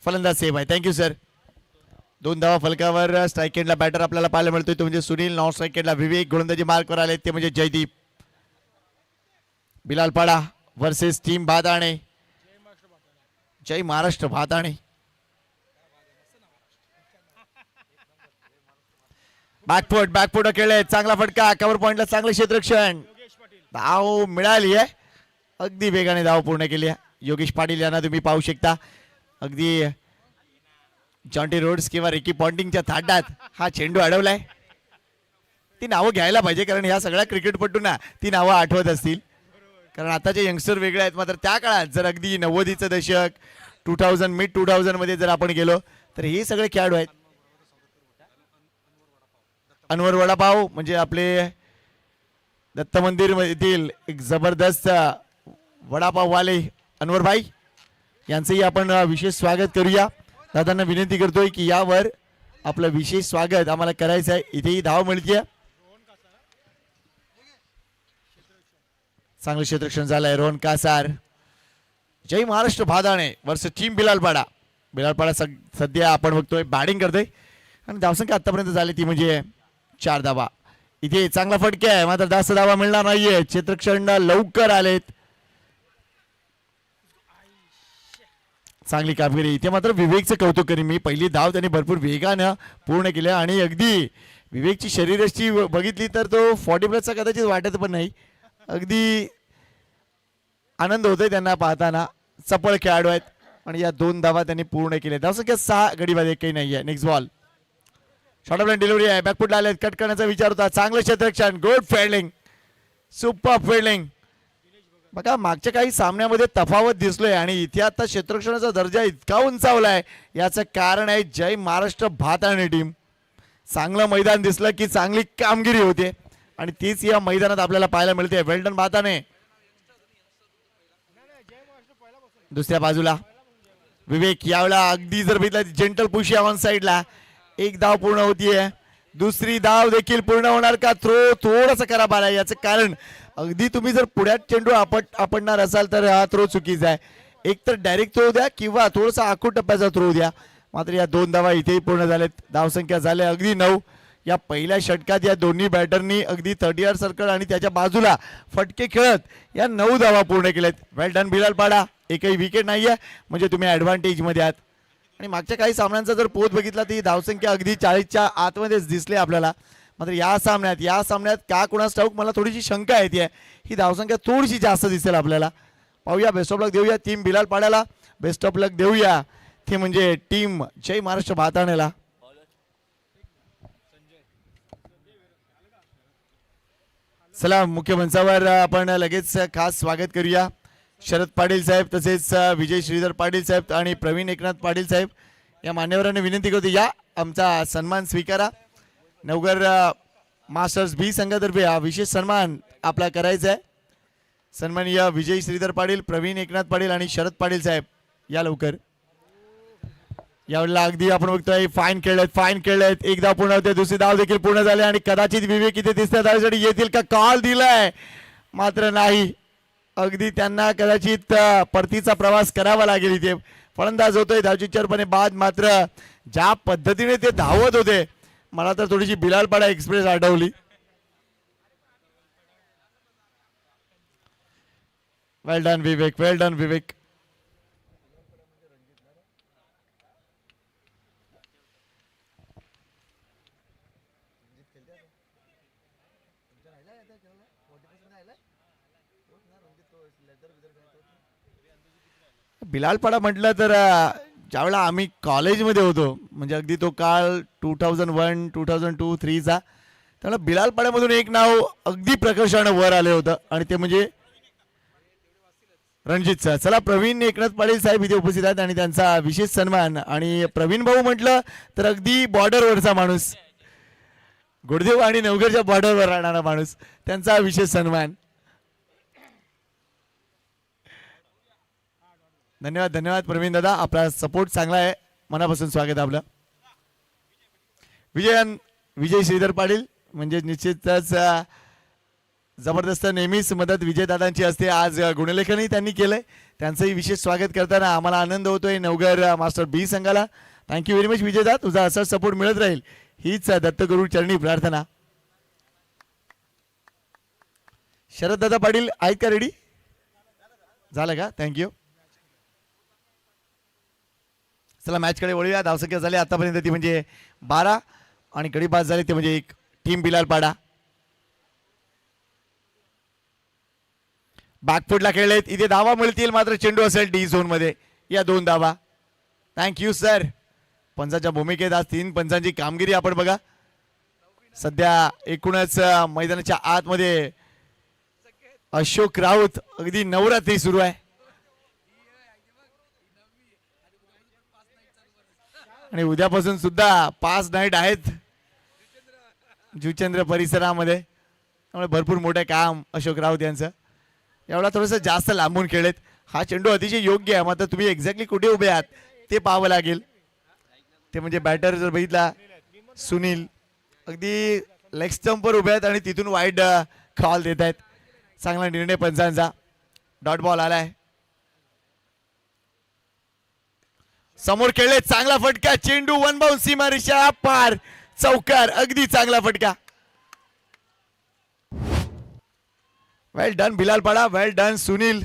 फलंदाज सेफ आहे. Thank you sir. 2 धावा फलकावर. स्ट्राईक एंडला बॅटर आपल्याला पाहायला मिळतोय तो म्हणजे सुनील. नॉन स्ट्राईक एंडला विवेक. गोलंदाजी मार्कवर आले ते म्हणजे जयदीप. Bilalpada versus team Bhatane. जय महाराष्ट्र भाताणे. बॅकफुट खेळले. चांगला फटका. कव्हर पॉइंटला चांगलं क्षेत्ररक्षण. धाव मिळाली आहे. अगदी वेगाने धाव पूर्ण केली आहे. योगेश पाटील यांना तुम्ही पाहू शकता. अगदी जॉन्टी रोड्स किंवा रिकी पॉन्टिंगच्या थाटात हा चेंडू अडवलाय. ती नावं घ्यायला पाहिजे कारण ह्या सगळ्या क्रिकेटपटूंना ती नावं आठवत असतील. कारण आताचे यंगस्टर वेगळे आहेत. मात्र त्या काळात जर अगदी 90चं दशक 2000 मिड 2000 मध्ये जर आपण गेलो तर हे सगळे खेळाडू आहेत. अनवर वडापाव म्हणजे आपले दत्त मंदिर मधील एक जबरदस्त वडापाववाले अनवर भाई यांचंही आपण विशेष स्वागत करूया. दादांना विनंती करतोय की यावर आपलं विशेष स्वागत आम्हाला करायचं आहे. इथेही धाव मिळते. चांगलं क्षेत्ररक्षण झालंय. रोहन कासार. जय महाराष्ट्र भादाणे वर्सेस टीम बिलालपाडा. बिलालपाडा सध्या आपण बघतोय बॅटिंग करतोय आणि धावसंख्या आतापर्यंत झाली ती म्हणजे 4 धावा. इथे चांगला फटका आहे मात्र जास्त धावा मिळणार नाहीये. क्षेत्ररक्षण लवकर आलेत. चांगली कामगिरी. इथे मात्र विवेकचं कौतुक करीन मी. पहिली धाव त्यांनी भरपूर वेगानं पूर्ण केल्या आणि अगदी विवेकची शरीरयष्टी बघितली तर तो 40+ कदाचित वाटत पण नाही. अगदी आनंद होतोय त्यांना पाहताना. चपळ खेळाडू आहेत आणि या 2 धावा त्यांनी पूर्ण केल्या. धावसंख्या 6 गडीमध्ये काही नाहीये. Next ball. Short of line delivery आहे. बॅकफुटला आले. कट करण्याचा विचार होता. चांगलं क्षेत्ररक्षण. Good fielding. Super fielding. बघा मागच्या काही सामन्यामध्ये तफावत दिसलोय आणि इथे आता क्षेत्ररक्षणाचा दर्जा इतका उंचावलाय याचं कारण आहे जय महाराष्ट्र भाताणे टीम. चांगलं मैदान दिसलं की चांगली कामगिरी होते आणि तीच या मैदानात आपल्याला पाहायला मिळते. वेल्डन भाताणे. दुसऱ्या बाजूला विवेक. यावेळेला अगदी जर बघितलं जेंटल पुश ऑन साइडला. एक धाव पूर्ण होतीये. दुसरी धाव देखील पूर्ण होणार का? थ्रो थोडासा खराब आला. याचं कारण अगदी तुम्ही जर पुढ्यात चेंडू आपटणार असाल तर हा थ्रो चुकीचा आहे. एक तर डायरेक्ट थ्रो द्या किंवा थोडासा आखूड टप्प्याचा थ्रो द्या. मात्र या 2 धावा इथेही पूर्ण झालेत. धावसंख्या झाल्या अगदी 9. या पहिल्या षटकात या दोन्ही बॅटरनी अगदी 30 सर्कल आणि त्याच्या बाजूला फटके खेळत या 9 धावा पूर्ण केल्यात. वेल डन बिलालपाडा. एकही विकेट नाहीये म्हणजे तुम्ही ऍडव्हान्टेज मध्ये आहात. आणि मागच्या काही सामन्यांचा जर पोत बघितला ती धावसंख्या अगदी 40च्या आतमध्येच दिसली आपल्याला. मात्र या सामन्यात का कुणास ठाऊक मला थोडीशी शंका येते. ही धावसंख्या थोडीशी जास्त दिसेल आपल्याला. पाहूया. बेस्ट ऑफ लक देऊया टीम बिलालपाड्याला. बेस्ट ऑफ लक देऊया ते म्हणजे टीम जय महाराष्ट्र भाताणेला. चला मुख्य मंचावर आपण लगेच खास स्वागत करूया. शरद पाटील साहेब तसेच विजय श्रीधर पाटील साहेब आणि प्रवीण एकनाथ पाटील साहेब या मान्यवरांनी विनंती करतो या आमचा सन्मान स्वीकारा. नवगर मास्टर्स बी संघातर्फे हा विशेष सन्मान आपला करायचा आहे. सन्माननीय विजय श्रीधर पाटील, प्रवीण एकनाथ पाटील आणि शरद पाटील साहेब या लवकर. यावेळेला अगदी आपण बघतोय फाईन खेळलेत. एक धाव पूर्ण होते. दुसरी धाव देखील पूर्ण झाली आणि कदाचित विवेक इथे तिसऱ्या धावेसाठी येतील का? कॉल दिलाय मात्र नाही. अगदी त्यांना कदाचित परतीचा प्रवास करावा लागेल. इथे फलंदाज होतोय धावचिच्चरपणे बाद. मात्र ज्या पद्धतीने ते धावत होते मला तर थोडीशी बिलालपाडा एक्सप्रेस आठवली. वेल डन विवेक. बिलालपाडा म्हटलं तर ज्यावेळेला आम्ही कॉलेजमध्ये होतो म्हणजे अगदी तो काळ 2001, 2002, 2003चा. त्यावेळेला बिलालपाड्यामधून एक नाव अगदी प्रकर्षानं वर आले होतं आणि ते म्हणजे रणजित सर. चला प्रवीण एकनाथ पाटील साहेब इथे उपस्थित आहेत आणि त्यांचा विशेष सन्मान. आणि प्रवीण भाऊ म्हटलं तर अगदी बॉर्डरवरचा माणूस. गुडदेव आणि नवगरच्या बॉर्डरवर राहणारा माणूस. त्यांचा विशेष सन्मान. धन्यवाद प्रवीण दादा. आपला सपोर्ट चांगला आहे. मनापासून स्वागत आपलं. विजय श्रीधर पाटील म्हणजे निश्चितच जबरदस्त नेहमीच मदत विजयदादांची असते. आज गुणलेखनही त्यांनी केलंय. त्यांचंही विशेष स्वागत करताना आम्हाला आनंद होतोय नवघर मास्टर बी संघाला. थँक्यू व्हेरी मच विजेता, तुझा असाच सपोर्ट मिळत राहील हीच दत्तगुरु चरणी प्रार्थना. शरद दादा पाटील आहेत का रेडी? झालं का? थँक्यू. चला मॅचकडे वळूया. धावसंख्या झाली आतापर्यंत ती म्हणजे 12 आणि गडी बाद झाले ते म्हणजे एक. टीम बिलाल पाडा बॅकफुटला खेळलेत. इथे धावा मिळतील मात्र चेंडू असेल डी झोन मध्ये. या 2 धावा. Thank you sir. पंचांच्या भूमिकेत आज 3 पंचांची कामगिरी आपण बघा. सध्या एकूणच मैदानाच्या आतमध्ये अशोक राऊत अगदी नवरात्री सुरू आहे आणि उद्यापासून सुद्धा 5 नाईट आहेत जुचंद्र परिसरामध्ये. त्यामुळे भरपूर मोठे काम अशोक राऊत यांचं. एवढा थोडंसं जास्त लांबून खेळलेत. हा चेंडू अतिशय योग्य आहे मात्र तुम्ही एक्झॅक्टली कुठे उभे आहात ते पाहावं लागेल. ते म्हणजे बॅटर जर बघितला सुनील अगदी लेग स्टंपवर उभे आहेत आणि तिथून वाईड कॉल देत आहेत. चांगला निर्णय पंचांचा. डॉट बॉल आलाय. समोर खेळले चांगला फटका. चेंडू वन बाउंड सीमारेषा पार. चौकार. अगदी चांगला फटका. वेल डन बिलाल पाडा. वेल डन सुनील.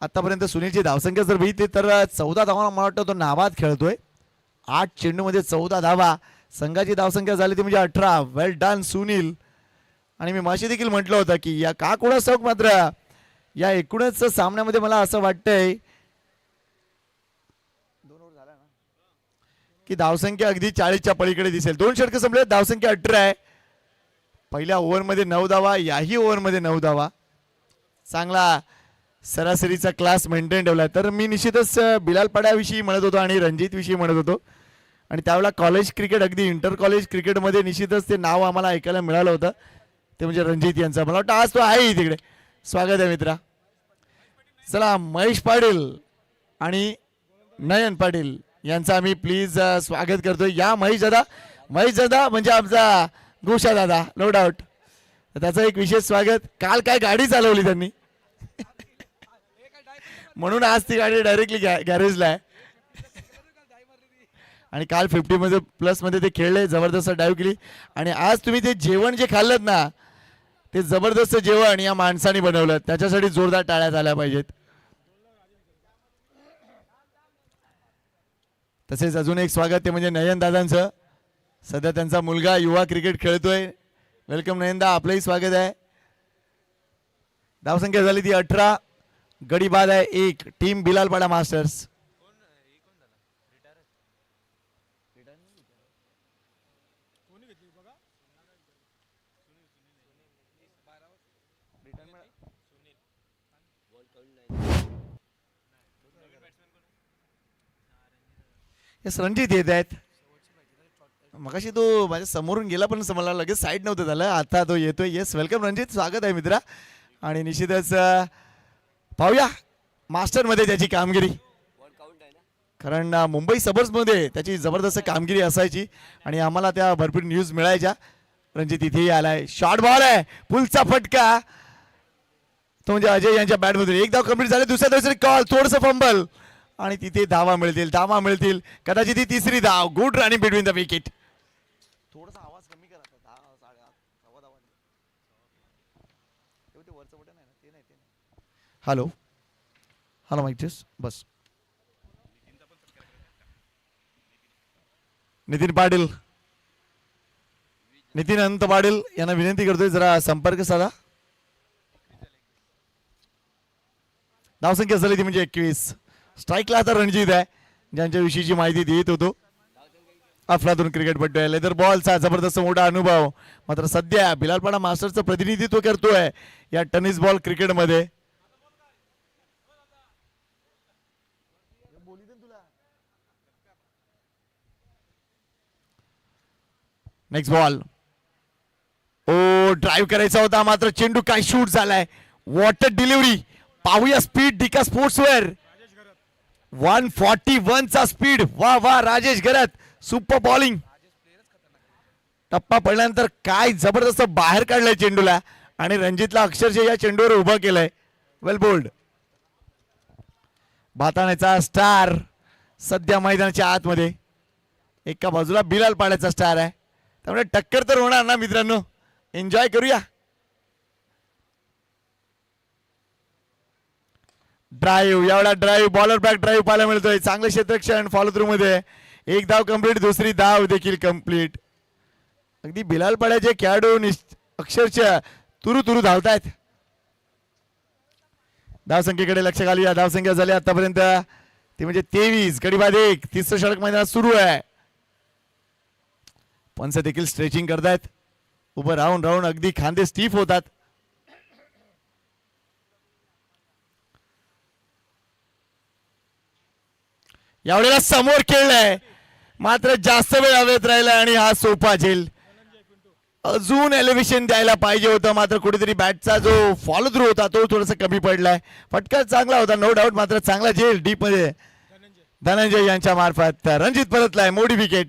आतापर्यंत सुनीलची धावसंख्या जर बघितली तर 14 धावा मला वाटतं तो नाबाद खेळतोय. 8 चेंडू मध्ये 14 धावा. संघाची धावसंख्या झाली ती म्हणजे 18. वेल डन सुनील. आणि मी माशी देखील म्हटलं होतं की या का कोणा मात्र या एकूणच सामन्यामध्ये मला असं वाटतंय की धावसंख्या अगदी 40च्या पलीकडे दिसेल. 2 षटकं संपले. धावसंख्या 18 आहे. पहिल्या ओव्हरमध्ये 9 धावा. याही ओव्हरमध्ये 9 धावा. चांगला सरासरीचा क्लास मेंटेन ठेवलाय. तर मी निश्चितच बिलाल पाड्याविषयी म्हणत होतो आणि रणजित विषयी म्हणत होतो आणि त्यावेळेला कॉलेज क्रिकेट अगदी इंटर कॉलेज क्रिकेटमध्ये निश्चितच ते नाव आम्हाला ऐकायला मिळालं होतं. ते म्हणजे रणजित यांचा. मला वाटतं आज तो आहे तिकडे. स्वागत आहे मित्रा. चला महेश पाटील आणि नयन पाटील यांचा आम्ही प्लीज स्वागत करतोय. या महेश दादा. महेश दादा म्हणजे आमचा गोशा दादा नो डाऊट. त्याचं एक विशेष स्वागत. काल काय गाडी चालवली त्यांनी म्हणून आज ती गाडी डायरेक्टली गॅरेजला आहे आणि काल 50 मध्ये प्लस मध्ये ते खेळले. जबरदस्त डाईव्ह केली आणि आज तुम्ही ते जेवण जे खाल्लं ना ते जबरदस्त जेवण या माणसाने बनवलं. त्याच्यासाठी जोरदार टाळ्या झाल्या पाहिजेत. तसेच अजून एक स्वागत ते म्हणजे नयन दादांचं. सध्या त्यांचा मुलगा युवा क्रिकेट खेळतोय. वेलकम नयनदा. आपलंही स्वागत आहे. धावसंख्या झाली ती 18. गडी बाद आहे 1. Team बिलालपाडा masters. रणजित येत आहेत. मगाशी तो माझ्या समोरून गेला पण मला लगेच साईड नव्हतं झालं. आता तो येतोय. Yes welcome Ranjit. स्वागत आहे मित्रा. आणि निश्चितच पाहूया मास्टर मध्ये त्याची कामगिरी. कारण मुंबई सबर्स मध्ये त्याची जबरदस्त कामगिरी असायची आणि आम्हाला त्या भरपूर न्यूज मिळायच्या. रणजित इथेही आलाय. शॉर्ट बॉल आहे. पुलचा फटका. तो म्हणजे अजय यांच्या बॅटमधून एक धाव कंप्लीट झाले. दुसरी कॉल. थोडंसं फंबल आणि तिथे धावा मिळतील. कदाचित ही 3री धाव. Good running between the wicket. थोडासा आवाज कमी करा. हॅलो हॅलो माईक टेस्ट बस. नितीन पाटील. नितीन अनंत पाटील यांना विनंती करतोय जरा संपर्क साधा. धावसंख्या झाली ती म्हणजे 21. स्ट्राईकला आता रणजित आहे ज्यांच्या विषयीची माहिती देत होतो. अफलातून क्रिकेटपट्टू आहे. लेदर बॉलचा जबरदस्त मोठा अनुभव. मात्र सध्या बिलालपाडा मास्टरचं प्रतिनिधित्व करतोय या टेनिस बॉल क्रिकेटमध्ये. Next ball. ओ ड्राईव्ह करायचा होता मात्र चेंडू काय शूट झालाय. What a delivery. पाहूया स्पीड डिका स्पोर्ट्सवेअर. 141 चा स्पीड. वा वा राजेश गरत. Super bowling. टप्पा पडल्यानंतर काय जबरदस्त बाहेर काढलंय चेंडूला आणि रणजितला अक्षरशः या चेंडूवर उभं केलंय. वेल बोल्ड. भाताण्याचा स्टार सध्या मैदानाच्या आतमध्ये. एका बाजूला बिलाल पाड्याचा स्टार आहे, त्यामुळे टक्कर तर होणार ना मित्रांनो. एन्जॉय करूया. ड्राईव्ह, एवढा ड्राईव्ह, बॉलर बॅक ड्राईव्ह पाहायला मिळतोय. चांगलं क्षेत्ररक्षण फॉलो थ्रू मध्ये. एक धाव कंप्लीट, दुसरी धाव देखील कंप्लीट. अगदी बिलाल पाड्याचे खेळाडू अक्षरशः तुरु तुरु धावतायत. धावसंख्येकडे लक्ष घालूया. धावसंख्या झाली आतापर्यंत ती म्हणजे 23. गडी बाद 1. तिसरं षटक मैदानात सुरू आहे. पंच देखील स्ट्रेचिंग करतायत. उभं राहून राहून अगदी खांदे स्टीफ होतात. यावेळेला समोर खेळलाय, मात्र जास्त वेळ हवेत राहिला आणि हा सोपा झेल. अजून एलिव्हेशन द्यायला पाहिजे होतं, मात्र कुठेतरी बॅटचा जो फॉलो थ्रू होता तो थोडासा कमी पडलाय. फटका चांगला होता नो डाऊट, मात्र चांगला झेल डीप मध्ये धनंजय यांच्या मार्फत. रणजित परतलाय, मोठी विकेट.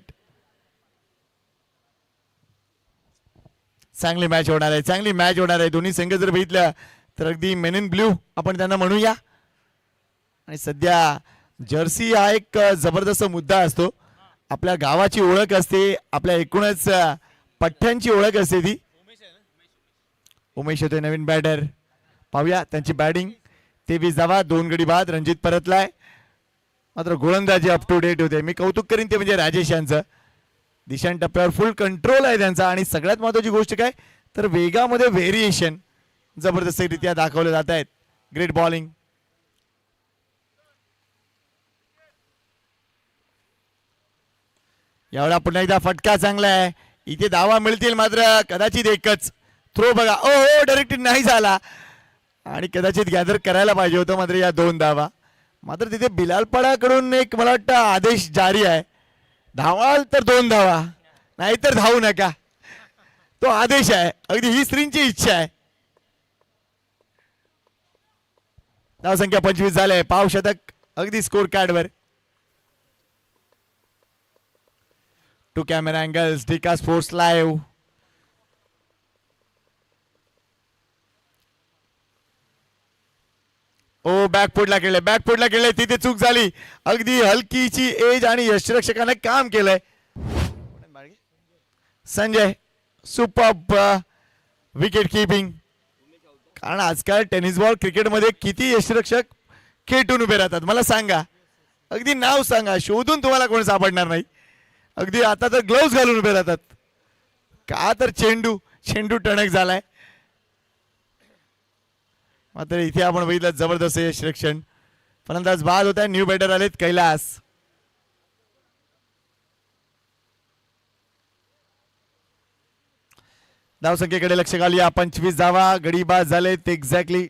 चांगली मॅच होणार आहे, चांगली मॅच होणार आहे. दोन्ही संघ जर बघितलं तर अगदी मेन इन ब्ल्यू आपण त्यांना म्हणूया. आणि सध्या जर्सी हा एक जबरदस्त मुद्दा असतो. आपल्या गावाची ओळख असते, आपल्या एकूणच पठ्ठ्यांची ओळख असते ती. उमेश येतोय नवीन बॅटर, पाहूया त्यांची बॅटिंग. 23 धावा, 2 गडी बाद. रणजित परतलाय, मात्र गोलंदाजी अप टू डेट होते. मी कौतुक करीन ते म्हणजे राजेश यांचं. दिशान टप्प्यावर फुल कंट्रोल आहे त्यांचा. आणि सगळ्यात महत्वाची गोष्ट काय तर वेगामध्ये व्हेरिएशन जबरदस्तरित्या दाखवले जात आहेत. Great bowling. एवढा पुन्हा एकदा फटका चांगला आहे. इथे धावा मिळतील, मात्र कदाचित एकच. थ्रो बघा, ओ हो डायरेक्ट नाही झाला आणि कदाचित गॅदर करायला पाहिजे होतं, मात्र या 2 धावा. मात्र तिथे बिलालपाडाकडून एक मला वाटतं आदेश जारी आहे, धावाल तर 2 धावा, नाहीतर धावू नका. तो आदेश आहे, अगदी ही स्त्रींची इच्छा आहे. धावसंख्या 25 झाले. पाव शतक अगदी स्कोर कार्डवर. Two camera angles, Dika sports live. ओ बॅकफुटला खेळले, बॅकफुटला खेळले, तिथे चूक झाली. अगदी हलकीची एज आणि यष्टिरक्षकाने काम केलंय. Sanjay superb wicket keeping. कारण आजकाल टेनिस बॉल क्रिकेटमध्ये किती यष्टिरक्षक खेटून उभे राहतात मला सांगा. अगदी नाव सांगा, शोधून तुम्हाला कोण सापडणार नाही. अगदी आता तर ग्लोव्स घालून उभे राहतात. का तर चेंडू टणक झालाय. मात्र इथे आपण बघितलं जबरदस्त यष्टिरक्षण. फलंदाज बाद होत आहे. न्यू बॅटर आलेत कैलास. धावसंख्येकडे लक्ष घालूया. 25 धावा, गडी बाद झालेत एक्झॅक्टली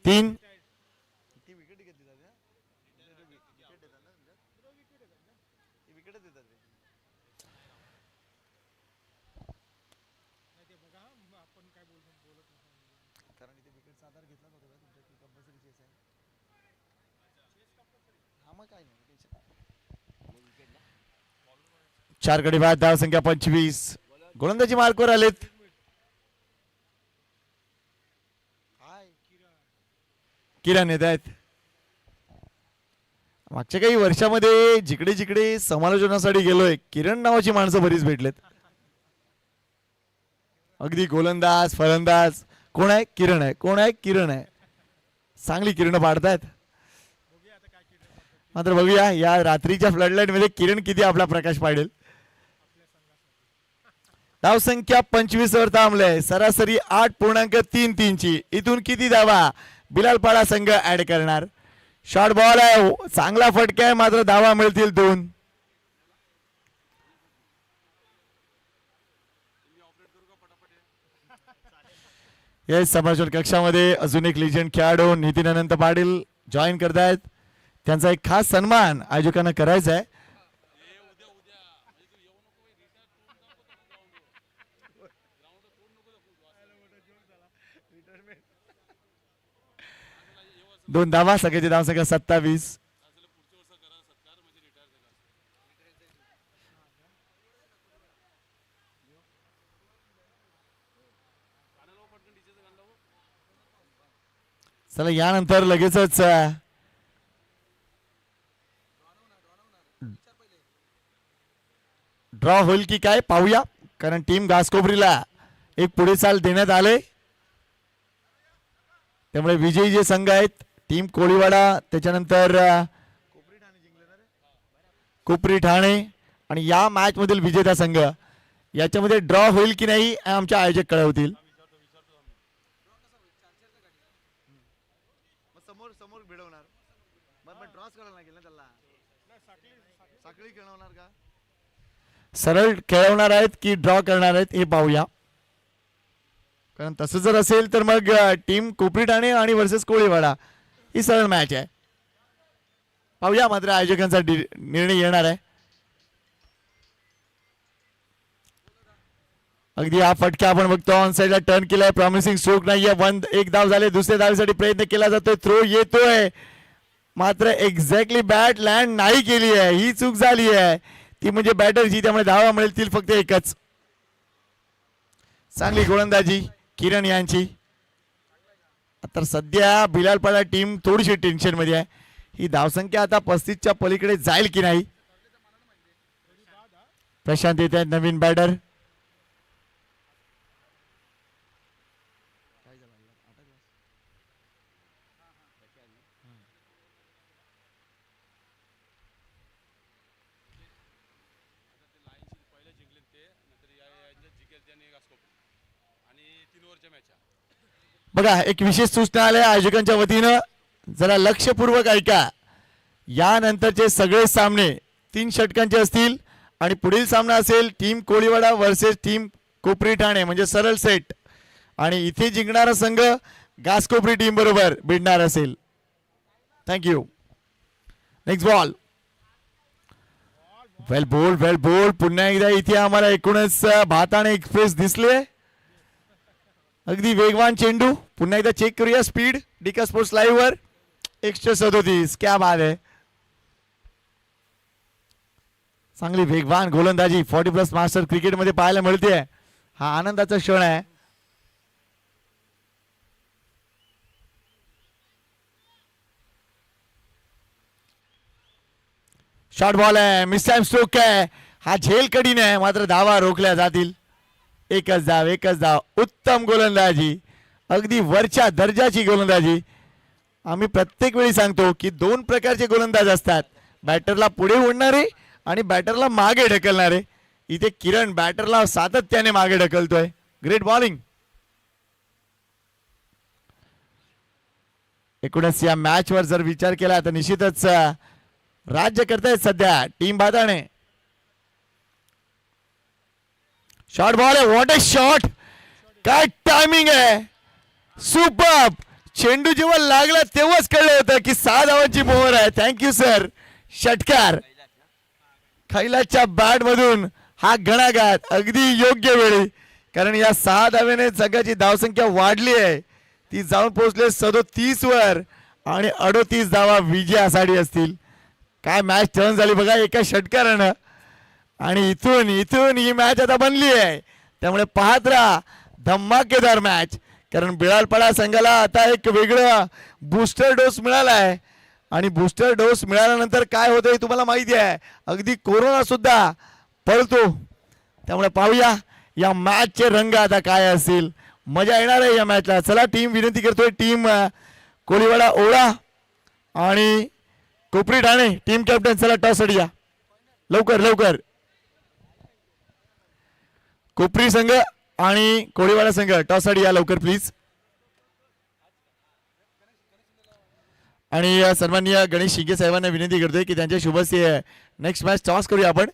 3. चार गडी बाद, धावसंख्या 25. गोलंदाजी मार्कवर आलेत. किरण येत आहेत. मागच्या काही वर्षामध्ये जिकडे जिकडे समालोचनासाठी गेलोय, किरण नावाची माणसं बरीच भेटलेत. अगदी गोलंदाज फलंदाज कोण आहे, किरण आहे, कोण आहे, किरण आहे. चांगली किरण पाडतायत. मात्र बघूया या रात्रीच्या फ्लडलाईट मध्ये किरण किती आपला प्रकाश पाडेल. धावसंख्या 25 वर थांबलंय. सरासरी 8.33 ची. इथून किती धावा बिलालपाडा संघ ऍड करणार. शॉर्ट बॉल आहे, चांगला फटका आहे, मात्र धावा मिळतील 2. येस, समालोचन कक्षामध्ये अजून एक लिजंड खेळाडू नितीन अनंत पाटील जॉईन करतायत. त्यांचा एक खास सन्मान आयोजकांना करायचा आहे. दोन धावा, सगळ्याची धावसंख्या 27. चला यानंतर लगेचच ड्रॉ होईल की काय पाहूया, कारण टीम घासकोपरीला एक पुढे चाल देण्यात आले. त्यामुळे विजयी जे संघ आहेत टीम कोळीवाडा, त्याच्यानंतर कोपरी ठाणे आणि या मॅच मधील विजेता संघ याच्यामध्ये ड्रॉ होईल की नाही आमच्या आयोजक कळवतील. सरळ खेळवणार आहेत की ड्रॉ करणार आहेत हे पाहूया, कारण तसं जर असेल तर मग टीम कोपरी ठाणे आणि वर्सेस कोळीवाडा ही सरळ मॅच आहे. पाहूया मात्र आयोजकांचा निर्णय येणार आहे. अगदी हा फटका आपण बघतो ऑन साइडला टर्न केलाय, प्रॉमिसिंग स्ट्रोक नाहीये. एक धाव झाले, दुसऱ्या धावेसाठी प्रयत्न केला जातोय, थ्रो येतोय मात्र एक्झॅक्टली बॅट लँड नाही केली आहे. ही चूक झाली आहे ती म्हणजे बॅटरची, त्यामुळे धावा मिळतील फक्त एकच. चांगली गोलंदाजी किरण यांची. तर सध्या बिलालपाडा टीम थोडीशी टेन्शन मध्ये आहे. ही धावसंख्या आता 35च्या पलीकडे जाईल की नाही. प्रशांत येत आहेत नवीन बॅटर. बघा एक विशेष सूचना आल्या आयोजकांच्या वतीनं, जरा लक्षपूर्वक ऐका. यानंतरचे सगळे सामने 3 षटकांचे असतील आणि पुढील सामना असेल टीम कोळीवाडा वर्सेस टीम कोपरी ठाणे, म्हणजे सरळ सेट. आणि इथे जिंकणारा संघ घासकोपरी टीम बरोबर भिडणार असेल. थँक्यू. Next ball. वेल बोल, वेल बोल. पुन्हा एकदा इथे आम्हाला एकूणच भाताणे एक्सप्रेस दिसले. अगदी वेगवान चेंडू. पुन्हा एकदा चेक करूया स्पीड डिका स्पोर्ट्स लाईव्ह वर. 137. क्या बात आहे. चांगली वेगवान गोलंदाजी 40+ मास्टर क्रिकेट मध्ये पाहायला मिळते. हा आनंदाचा क्षण आहे. शॉर्ट बॉल आहे, मिस टाइम स्ट्रोक आहे. हा झेल कडीने आहे मात्र धावा रोखल्या जातील. एकच धाव, एकच धाव. उत्तम गोलंदाजी, अगदी वरच्या दर्जाची गोलंदाजी. आम्ही प्रत्येक वेळी सांगतो की 2 प्रकारचे गोलंदाज असतात, बॅटरला पुढे ओढणारे आणि बॅटरला मागे ढकलणारे. इथे किरण बॅटरला सातत्याने मागे ढकलतोय. Great bowling. एकूणच या मॅच वर जर विचार केला तर निश्चितच राज्य करतायत सध्या टीम भाताणे. शॉर्ट बॉल आहे. What a shot. काय टायमिंग आहे. सुपर. चेंडू जेव्हा लागला तेव्हाच कळलं होतं की 6 धावांची मोहर आहे. Thank you sir. षटकार खैलाच्या बॅट मधून हा घणाघात अगदी योग्य वेळी, कारण या 6 धावेने संघाची धावसंख्या वाढली आहे. ती जाऊन पोहोचले 37 वर आणि 38 धावा विजयासाठी असतील. काय मॅच टर्न झाली बघा एका षटकारानं. आणि इथून इथून ही मॅच आता बनली आहे. त्यामुळे पाहत राहा धमाकेदार मॅच, कारण बिलालपाडा संघाला आता एक वेगळं बूस्टर डोस मिळाला आहे. आणि बूस्टर डोस मिळाल्यानंतर काय होतं तुम्हाला माहिती आहे, अगदी कोरोना सुद्धा पळतो. त्यामुळे पाहूया या मॅचचे रंग आता काय असतील. मजा येणार आहे या मॅचला. चला टीम विनंती करतोय, टीम कोळीवाडा ओळा आणि कोपरी ठाणे टीम कॅप्टन चला टॉस साठी या लवकर लवकर. कोपरी संघ आणि कोळीवाडा संघ टॉस साठी या लवकर प्लीज. आणि सन्माननीय गणेश शिंगे साहेबांना विनंती करतोय की त्यांच्या शुभस्य नेक्स्ट मॅच टॉस करूया आपण.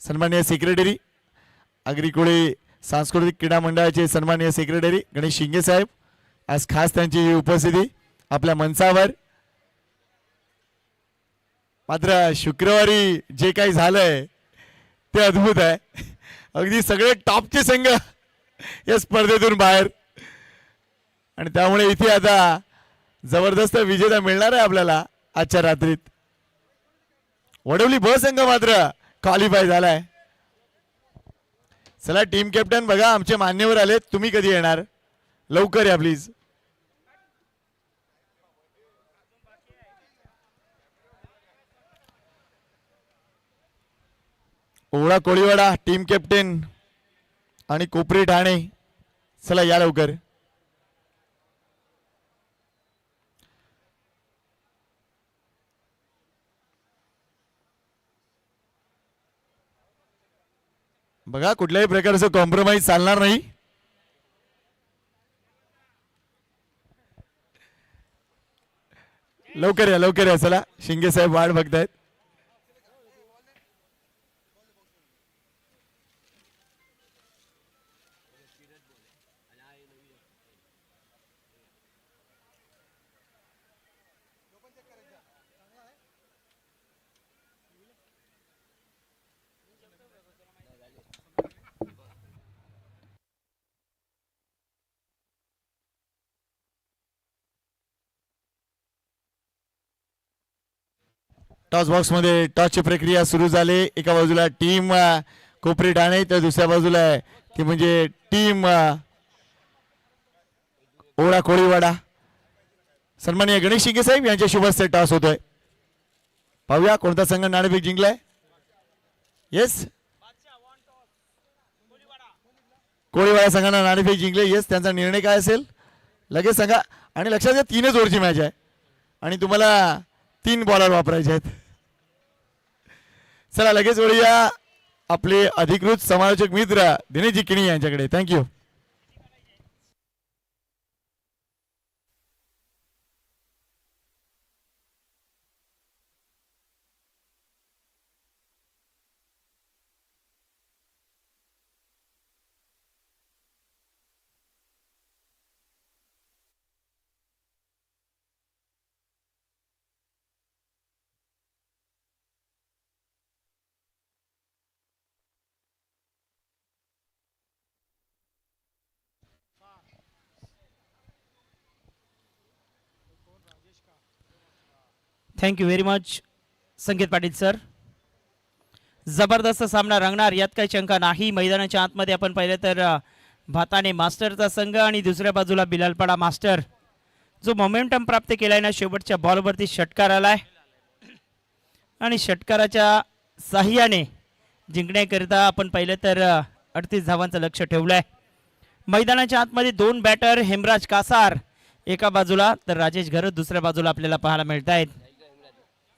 सन्माननीय सेक्रेटरी अग्रिकोळी सांस्कृतिक क्रीडा मंडळाचे सन्माननीय सेक्रेटरी गणेश शिंगे साहेब, आज खास त्यांची उपस्थिती आपल्या मंचावर. मात्र शुक्रवारी जे काही झालंय ते अद्भुत आहे. अगदी सगळे टॉपचे संघ या स्पर्धेतून बाहेर, आणि त्यामुळे इथे आता जबरदस्त विजेता मिळणार आहे आपल्याला आजच्या रात्रीत. वडवली ब संघ मात्र क्वालिफाय झालाय. चला टीम कॅप्टन बघा आमचे मान्यवर आले, तुम्ही कधी येणार, लवकर या please. Ovala Koliwada team captain आणि कोपरी ठाणे, चला या लवकर. बघा कुठल्याही प्रकारचं कॉम्प्रोमाइज चालणार नाही. लवकर या चला, शिंगे साहेब वाट बघतायत. टॉस बॉक्स मध्ये टॉसची प्रक्रिया सुरू झाली. एका बाजूला टीम कोपरी ठाणे तर दुसऱ्या बाजूला ती म्हणजे टीम ओळा कोळीवाडा. सन्माननीय गणेश शिंगे साहेब यांच्या शुभ हस्ते टॉस होतोय. पाहूया कोणता संघ नाणेफेक जिंकलाय. येस, कोळीवाडा संघानं नाणेफेक जिंकले. येस, त्यांचा निर्णय काय असेल लगेच सांगा. आणि लक्षात घ्या 3 ओव्हरची मॅच आहे आणि तुम्हाला 3 बॉलर वापरायचे आहेत. चला लगेच वळूया आपले अधिकृत समालोचक मित्र दिनेशजी किणी यांच्याकडे. थँक्यू. थँक्यू व्हेरी मच संकेत पाटील सर. जबरदस्त सामना रंगणार यात काही शंका नाही. मैदानाच्या आतमध्ये आपण पाहिलं तर भाताने मास्टरचा संघ आणि दुसऱ्या बाजूला बिलालपाडा मास्टर जो मोमेंटम प्राप्त केलाय ना, शेवटच्या बॉलवरती षटकार आलाय आणि षटकाराच्या साह्याने जिंकण्याकरिता आपण पाहिलं तर 38 धावांचं लक्ष ठेवलंय. मैदानाच्या आतमध्ये 2 बॅटर हेमराज कासार एका बाजूला तर राजेश घरत दुसऱ्या बाजूला आपल्याला पाहायला मिळत आहेत.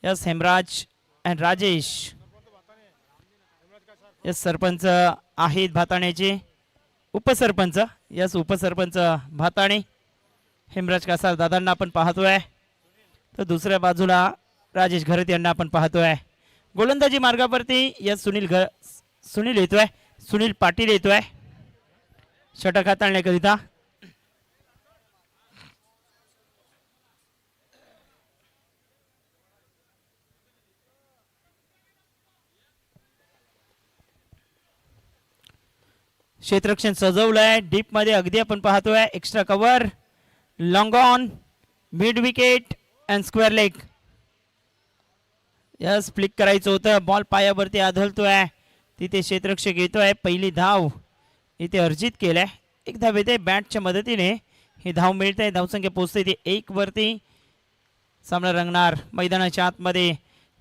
Yes, Hemraj and Rajesh. Yes, sarpanch आहेत भाताण्याचे, उपसरपंच. यस, उपसरपंच भाताणे हेमराज कासार दादांना आपण पाहतोय. तर दुसऱ्या बाजूला राजेश घरत यांना आपण पाहतोय. गोलंदाजी मार्गावरती यस सुनील येतोय, सुनील पाटील येतोय षटक हाताळण्याकरिता. क्षेत्ररक्षण सजवलंय डीप मध्ये अगदी आपण पाहतोय. Extra cover, long on, mid wicket and square leg. Yes, flick करायचं होतं, बॉल पायावरती आदळतोय, तिथे क्षेत्ररक्षक येतोय. पहिली धाव इथे अर्जित केलाय. एक धाव येते बॅटच्या मदतीने, ही धाव मिळते. धावसंख्या पोहोचते ती 1 वरती. सामना रंगणार मैदानाच्या आतमध्ये,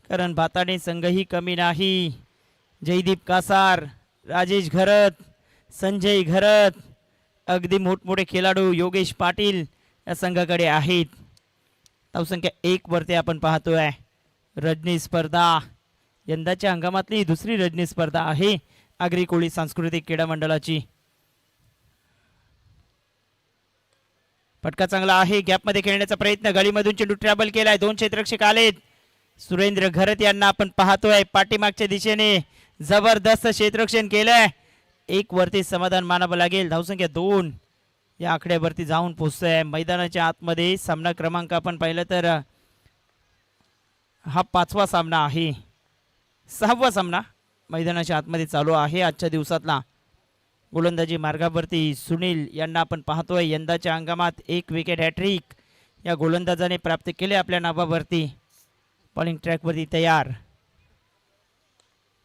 कारण भाताडे संघही कमी नाही. जयदीप कासार, राजेश घरत, संजय घरत, अगदी मोठमोठे खेळाडू योगेश पाटील या संघाकडे आहेत. धावसंख्या 1 वरती आपण पाहतोय. रजनी स्पर्धा यंदाच्या हंगामातली दुसरी रजनी स्पर्धा आहे आगरी कोळी सांस्कृतिक क्रीडा मंडळाची. फटका चांगला आहे, गॅपमध्ये खेळण्याचा प्रयत्न, गळीमधून चेंडू ट्रॅव्हल केलाय. 2 क्षेत्ररक्षक आलेत. सुरेंद्र घरत यांना आपण पाहतोय पाठीमागच्या दिशेने जबरदस्त क्षेत्ररक्षण केलंय. 1 वरती समाधान मानावं लागेल. धावसंख्या 2 या आकड्यावरती जाऊन पोहोचतोय. मैदानाच्या आतमध्ये सामना क्रमांक आपण पाहिलं तर हा 5वा सामना आहे. 6वा सामना मैदानाच्या आतमध्ये चालू आहे आजच्या दिवसातला. गोलंदाजी मार्गावरती सुनील यांना आपण पाहतोय. यंदाच्या हंगामात 1 विकेट हॅट्रिक या गोलंदाजाने प्राप्त केले आपल्या नावावरती. बॉलिंग ट्रॅकवरती तयार,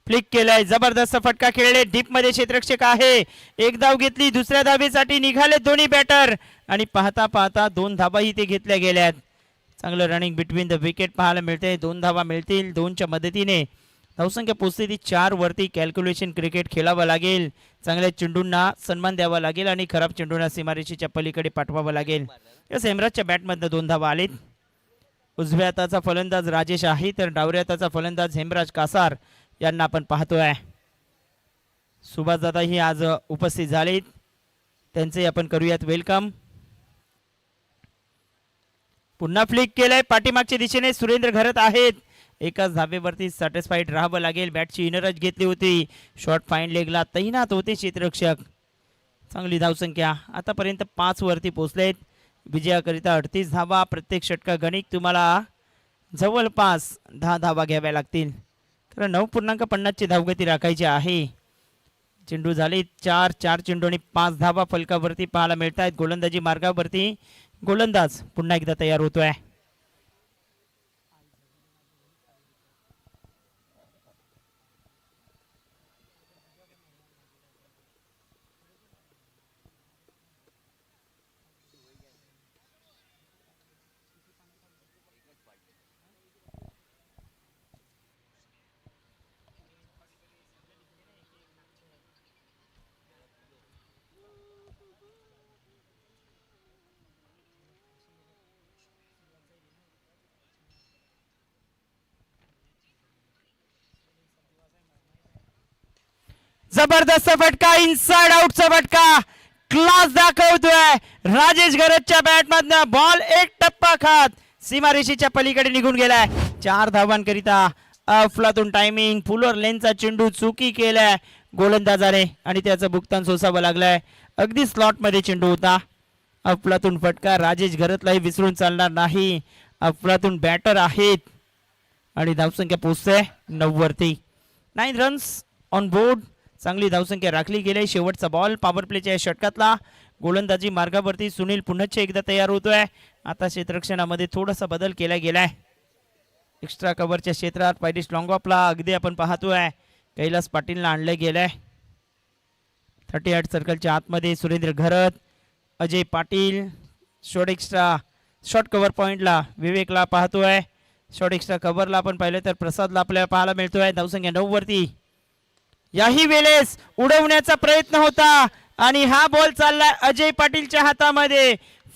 फ्लिक केलाय, जबरदस्त फटका खेळले. डीप मध्ये क्षेत्ररक्षक आहे. 1 धाव घेतली, दुसऱ्या धावेसाठी निघाले दोन्ही बॅटर आणि पाहता पाहता 2 धावाही ते घेतल्या गेल्यात. चांगलं रनिंग बिटवीन द विकेट पाहायला मिळते. 2 धावा मिळतील. 2च्या मदतीने धावसंख्या पोहोचते ती 4 वरती. कॅल्क्युलेशन क्रिकेट खेळावं लागेल, चांगल्या चेंडूंना सन्मान द्यावा लागेल आणि खराब चेंडूंना सीमारेषेच्या पलीकडे पाठवावं लागेल. या हेमराजच्या बॅटमधनं 2 धावा आलेत. उजव्या हाताचा फलंदाज राजेश आहे तर डावऱ्या हाताचा फलंदाज हेमराज कासार यांना आपण पाहतोय. सुभाष दादा ही आज उपस्थित झालेत, त्यांचे आपण करूयात वेलकम. पुन्हा फ्लिक केलंय पाठीमागच्या दिशेने. सुरेंद्र घरत आहेत, एकाच धाबेवरती सॅटिस्फाईड राहावं लागेल. बॅटची इनरच घेतली होती, शॉर्ट फाईन लेगला तैनात होते क्षेत्ररक्षक. चांगली धावसंख्या आतापर्यंत 5 वरती पोहोचलेत. विजयाकरिता 38 धावा. प्रत्येक षटका गणित तुम्हाला जवळपास 10 धावा घ्याव्या लागतील, कारण 9.50 ची धावगती राखायची आहे. चेंडू झाले 4 चेंडू आणि 5 धावा फलकावरती पाहायला मिळत आहेत. गोलंदाजी मार्गावरती गोलंदाज पुन्हा एकदा तयार होतोय. जबरदस्त फटका, इनसाइड आउटचा फटका, क्लास दाखवतोय राजेश घरतच्या बॅटमधनं. बॉल एक टप्पा खात सीमारेषेच्या पलीकडे निघून गेलाय. 4 धावांकरिता अफलातून टायमिंग. फुलर लेनचा चेंडू चुकी केलाय गोलंदाजाने आणि त्याचं भुगतान सोसावं लागलंय. अगदी स्लॉट मध्ये चेंडू होता. अफलातून फटका, राजेश घरतलाही विसरून चालणार नाही. अफलातून बॅटर आहेत आणि धावसंख्या पोहोचते 9 वरती. 9 रन्स ऑन बोर्ड. चांगली धावसंख्या राखली गेली. शेवटचा बॉल पॉवर प्लेच्या षटकातला. गोलंदाजी मार्गावरती सुनील पुन्हा एकदा तयार होतोय. आता क्षेत्ररक्षणामध्ये थोडासा बदल केला गेलाय. एक्स्ट्रा कव्हरच्या क्षेत्रात पायरिश लॉंग ऑफला अगदी आपण पाहतोय कैलास पाटीलला आणलं गेलंय. 38 सर्कलच्या आतमध्ये Surendra Gharat, Ajay Patil. Short extra short cover पॉइंटला विवेकला पाहतोय. शॉर्ट एक्स्ट्रा कव्हरला आपण पाहिलं तर प्रसादला आपल्याला पाहायला मिळतोय. धावसंख्या 9 वरती. याही वेळेस उडवण्याचा प्रयत्न होता आणि हा बॉल चाललाय अजय पाटीलच्या हातामध्ये.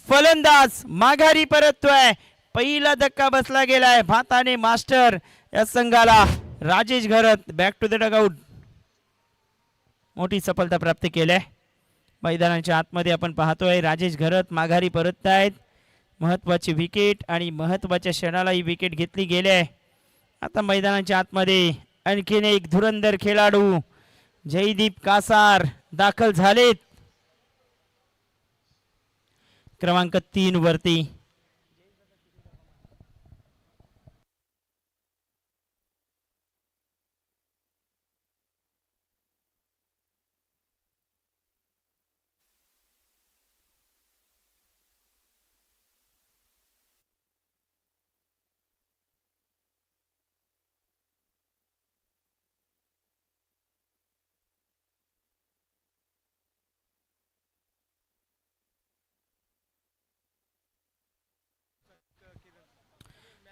फलंदाज माघारी परततोय. पहिला धक्का बसला गेलाय भाताने मास्टर या संघाला. राजेश घरत बॅक टू द डगआउट. मोठी सफलता प्राप्त केली. मैदानाच्या आतमध्ये आपण पाहतोय राजेश घरत माघारी परतत आहेत. महत्वाची विकेट आणि महत्वाच्या क्षणाला ही विकेट घेतली गेली आहे. आता मैदानाच्या आतमध्ये आणखीन एक धुरंधर खेळाडू जयदीप कासार दाखल झालेत. क्रमांक 3 वरती.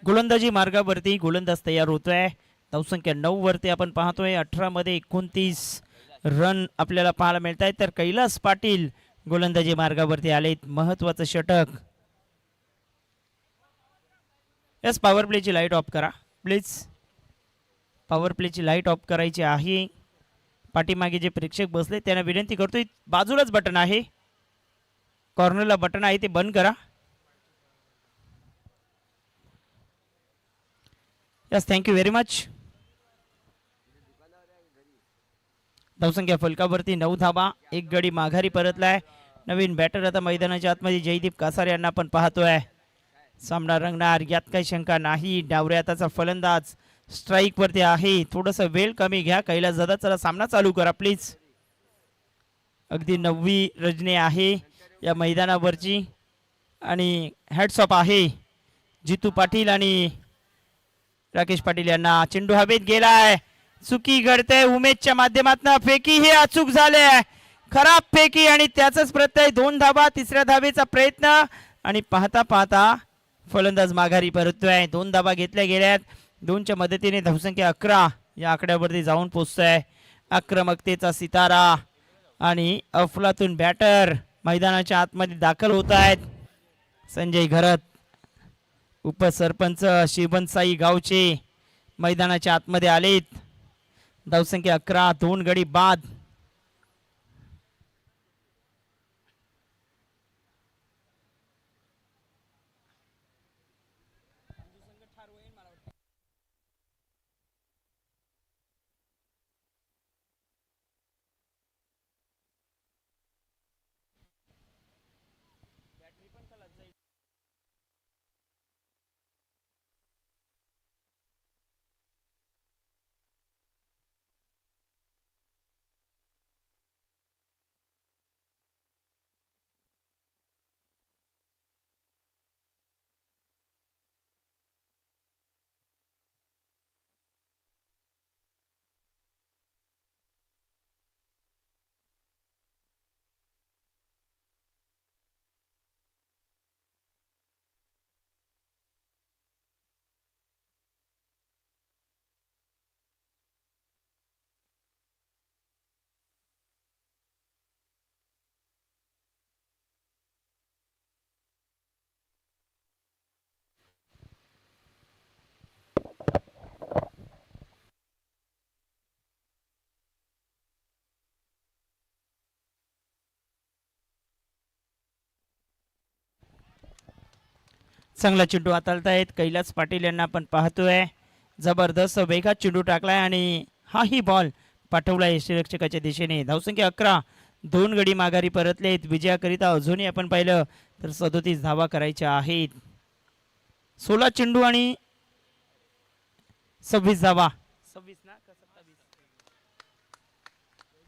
गोलंदाजी मार्गावरती गोलंदाज तयार होतोय. धावसंख्या 9 वरती आपण पाहतोय. 18 मध्ये 29 रन आपल्याला पाहायला मिळत आहेत. तर कैलास पाटील गोलंदाजी मार्गावरती आलेत. महत्वाचं षटक. यस, पॉवर प्लेची लाईट ऑफ करा प्लीज. पॉवर प्लेची लाईट ऑफ करायची आहे. पाठीमागे जे प्रेक्षक बसले त्यांना विनंती करतोय, बाजूलाच बटन आहे, कॉर्नरला बटन आहे ते बंद करा. Yes, thank you very much. धावसंख्या फलकावरती 9 धावा. एक गडी माघारी परतलाय. नवीन बॅटर आता मैदानाच्या आतमध्ये जयदीप कासार यांना आपण पाहतोय. सामना रंगणार यात काही शंका नाही. डावऱ्या हाताचा फलंदाज स्ट्राईक वरती आहे. थोडंसं वेळ कमी घ्या. कैलास दादा चला सामना चालू करा प्लीज. अगदी 9वी रजनी आहे या मैदानावरची आणि हॅट्स ऑफ आहे जितू पाटील आणि राकेश पाटील यांना. चेंडू हवेत गेलाय. चुकी घडते उमेशच्या माध्यमातून. फेकी हे अचूक झाले. खराब फेकी आणि त्याचाच प्रत्यय. 2 धावा. तिसऱ्या धावेचा प्रयत्न आणि पाहता पाहता फलंदाज माघारी परततोय. 2 धावा घेतल्या गेल्यात. 2च्या मदतीने धावसंख्या 11 या आकड्यावरती जाऊन पोचतोय. आक्रमकतेचा सितारा आणि अफलातून बॅटर मैदानाच्या आतमध्ये दाखल होत आहेत. संजय घरत उपसरपंच शिवनसाई गावचे मैदानाच्या आतमध्ये आलेत. धावसंख्या 11, 2 गडी बाद. चांगला चेंडू हाताळतायत कैलास पाटील यांना आपण पाहतोय. जबरदस्त वेगात चेंडू टाकलाय आणि हाही बॉल पाठवलाय यष्टीरक्षकाच्या दिशेने. धावसंख्या 11, 2 गडी माघारी परतलेत. विजयाकरिता अजूनही आपण पाहिलं तर 37 धावा करायच्या आहेत. 16 चेंडू आणि 26 धावा. 26 ना का 27?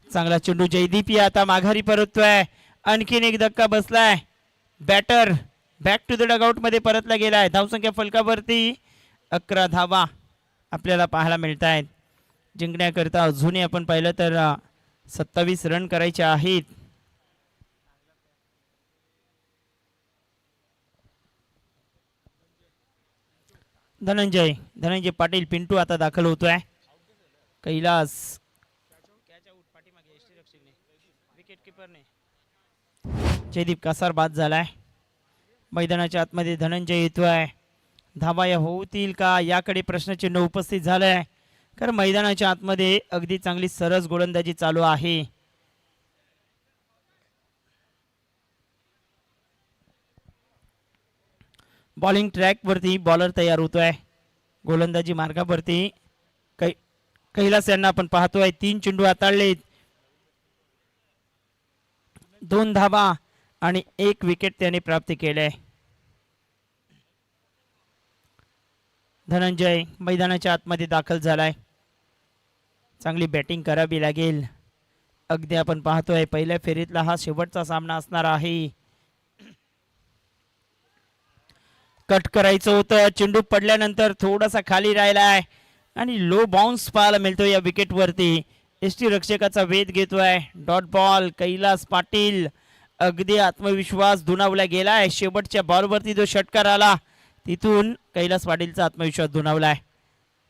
चांगला चेंडू जयदीप आता माघारी परततोय. आणखीन एक धक्का बसलाय. Batter back to the dugout मध्ये परतला गेलाय. धावसंख्या फलकावरती 11 धावा आपल्याला पाहायला मिळत आहेत. जिंकण्याकरता अजूनही आपण पाहिलं तर 27 रन करायचे आहेत. धनंजय पाटील पिंटू आता दाखल होतोय. कैलास विकेट किपरने जयदीप कासार बाद झालाय. मैदानाच्या आतमध्ये धनंजय येतोय. धावा या होतील का याकडे प्रश्नचिन्ह उपस्थित झालंय. कारण मैदानाच्या आतमध्ये अगदी चांगली सरस गोलंदाजी चालू आहे. बॉलिंग ट्रॅक वरती बॉलर तयार होतोय. गोलंदाजी मार्गावरती कैलास यांना आपण पाहतोय. 3 चेंडू हाताळलेत. 2 धावा आणि 1 विकेट त्याने प्राप्त केले. धनंजय मैदानाच्या आतमध्ये दाखल झालाय. चांगली बॅटिंग करावी लागेल. अगदी आपण पाहतोय पहिल्या फेरीतला हा शेवटचा सामना असणार आहे. कट करायचं होतं. चेंडू पडल्यानंतर थोडासा खाली राहिलाय आणि लो बाउन्स पाहायला मिळतो या विकेट वरती. एसटी रक्षकाचा वेध घेतोय. Dot ball. कैलास पाटील अगदी आत्मविश्वास दुणावला गेलाय. शेवटच्या बॉलवरती जो षटकार आला तिथून कैलास पाटीलचा आत्मविश्वास दुणावलाय.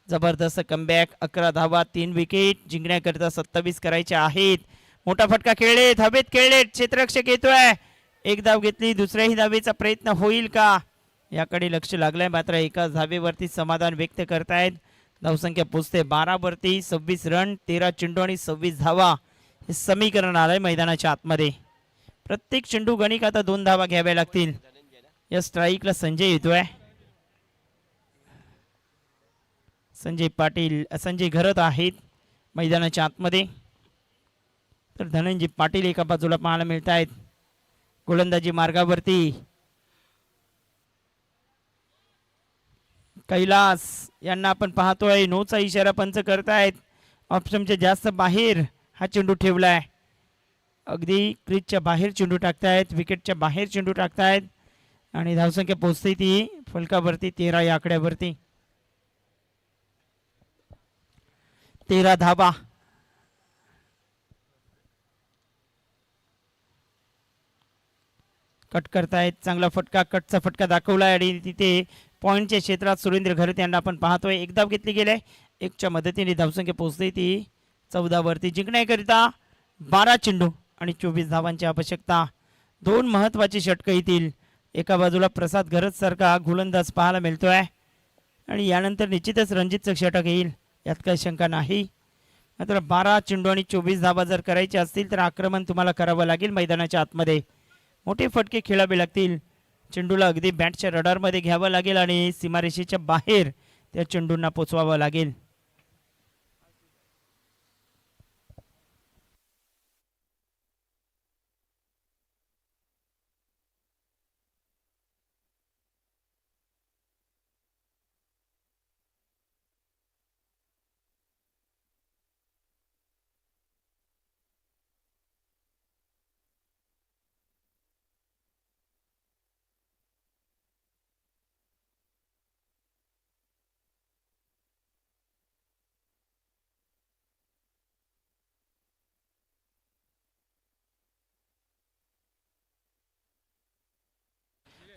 जबरदस्त कमबॅक. 11 धावा 3 विकेट. जिंकण्याकरिता 27 करायच्या आहेत. मोठा फटका खेळलेत. हवेत खेळलेत. क्षेत्ररक्षक येतोय. एक धाव घेतली. दुसऱ्याही धावेचा प्रयत्न होईल का याकडे लक्ष लागलंय. मात्र एकाच धावेवरती समाधान व्यक्त करतायत. धावसंख्या पोचते 12 वरती. 26 रन 13 चेंडू आणि 26 धावा हे समीकरण आलंय मैदानाच्या आतमध्ये. प्रत्येक चेंडू गणिक आता 2 धावा घ्याव्या लागतील. या स्ट्राईकला संजय येतोय. संजय घरत आहेत मैदानाच्या आतमध्ये. तर धनंजय पाटील एका बाजूला पाहायला मिळत आहेत. गोलंदाजी मार्गावरती कैलास यांना आपण पाहतोय. नोचा इशारा पंच करतायत. ऑप्शनच्या जास्त बाहेर हा चेंडू ठेवलाय. अगदी क्रीजच्या बाहेर चेंडू टाकतायत. विकेटच्या बाहेर चेंडू टाकतायत आणि धावसंख्या पोहोचते ती फलकावरती 13 या आकड्यावरती. 13 धावा. कट करतायत. चांगला फटका. कटचा फटका दाखवलाय आणि तिथे पॉइंटच्या क्षेत्रात सुरेंद्र घरत यांना आपण पाहतोय. एक धाव घेतली गेले. 1च्या मदतीने धावसंख्या पोहोचते ती 14 वरती. जिंकण्याकरिता 12 चेंडू आणि 24 धावांची आवश्यकता. 2 महत्वाची षटकं येतील. एका बाजूला प्रसाद घरत सारखा गोलंदाज पाहायला मिळतोय आणि यानंतर निश्चितच रणजितचं षटक येईल, यात काही शंका नाही. मात्र 12 चेंडू आणि 24 धावा जर करायचे असतील तर आक्रमण तुम्हाला करावं लागेल. मैदानाच्या आतमध्ये मोठे फटके खेळावे लागतील. चेंडूला अगदी बॅटच्या रडारमध्ये घ्यावं लागेल आणि सीमारेषेच्या बाहेर त्या चेंडूंना पोचवावं लागेल.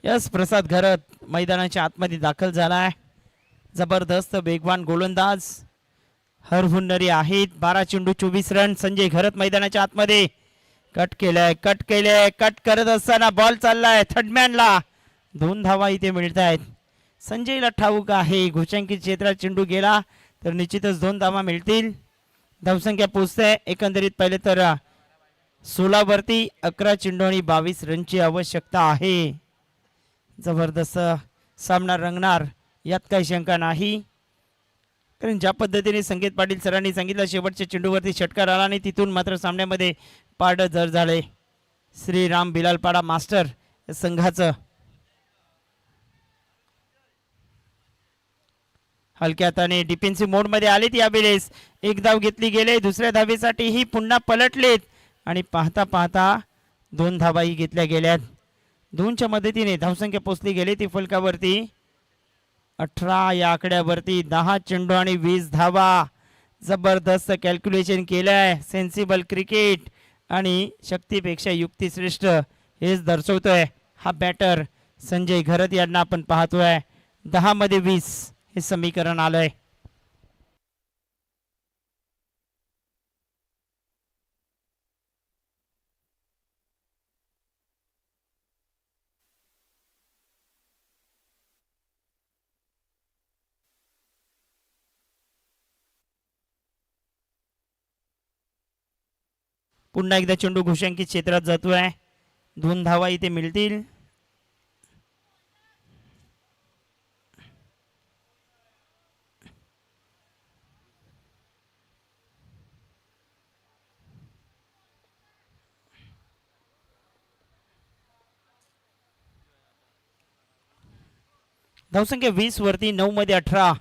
यस, प्रसाद घरत मैदानाच्या आतमध्ये दाखल झालाय. जबरदस्त वेगवान गोलंदाज हरहुन्नरी आहेत. 12 चेंडू 24 रन. संजय घरत मैदानाच्या आतमध्ये कट केलंय. कट करत असताना बॉल चाललाय थर्डमॅनला. 2 धावा इथे मिळत आहेत. संजयला ठाऊक आहे घोषांकित क्षेत्रात चेंडू गेला तर निश्चितच 2 धावा मिळतील. धावसंख्या पोचते एकंदरीत पहिले तर 16 वरती. 11 चेंडू आणि 22 रनची आवश्यकता आहे. जबरदस्त सामना रंगणार, यात काही शंका नाही. कारण ज्या पद्धतीने संकेत पाटील सरांनी सांगितलं शेवटच्या चेंडूवरती षटकार आला आणि तिथून मात्र सामन्यामध्ये पारडं जर झाले. श्रीराम बिलालपाडा मास्टर संघाचं हलक्या हाताने डिफेन्सिव्ह मोडमध्ये आलेत. यावेळेस 1 धाव घेतली गेले. दुसऱ्या धावेसाठीही पुन्हा पलटलेत आणि पाहता पाहता 2 धावाही घेतल्या गेल्यात. 2च्या मदतीने धावसंख्या पोचली गेली ती फलकावरती 18 या आकड्यावरती. 10 चेंडू आणि 20 धावा. जबरदस्त कॅल्क्युलेशन केलंय. सेन्सिबल क्रिकेट आणि शक्तीपेक्षा युक्ती श्रेष्ठ हेच दर्शवतोय हा बॅटर संजय घरत यांना आपण पाहतोय. 10 मध्ये 20 हे समीकरण आलंय. पुन्हा एकदा चेंडू घोषांकित क्षेत्रात जातोय. 2 धावा इथे मिळतील. धावसंख्या 20 वरती. 9 मध्ये 18.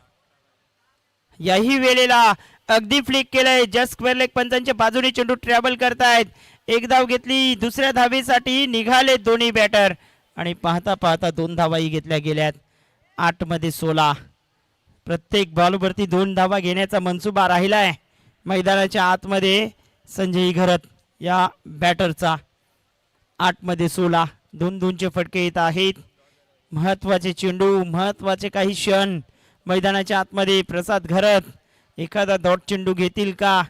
याही वेळेला अगदी फ्लिक केलंय. जस्ट स्क्वेअर लेग पंचांच्या बाजूने चेंडू ट्रॅव्हल करतायत. 1 धाव घेतली. दुसऱ्या धावेसाठी निघाले दोन्ही बॅटर आणि पाहता पाहता 2 धावाही घेतल्या गेल्यात. 8 मध्ये 16. प्रत्येक बॉलवरती 2 धावा घेण्याचा मनसुबा राहिलाय मैदानाच्या आतमध्ये संजय घरत या बॅटरचा. 8 मध्ये 16. 2-2चे फटके येत आहेत. महत्वाचे चेंडू, महत्वाचे काही क्षण मैदानाच्या आतमध्ये. प्रसाद घरत एखादा डॉट चेंडू घेतील का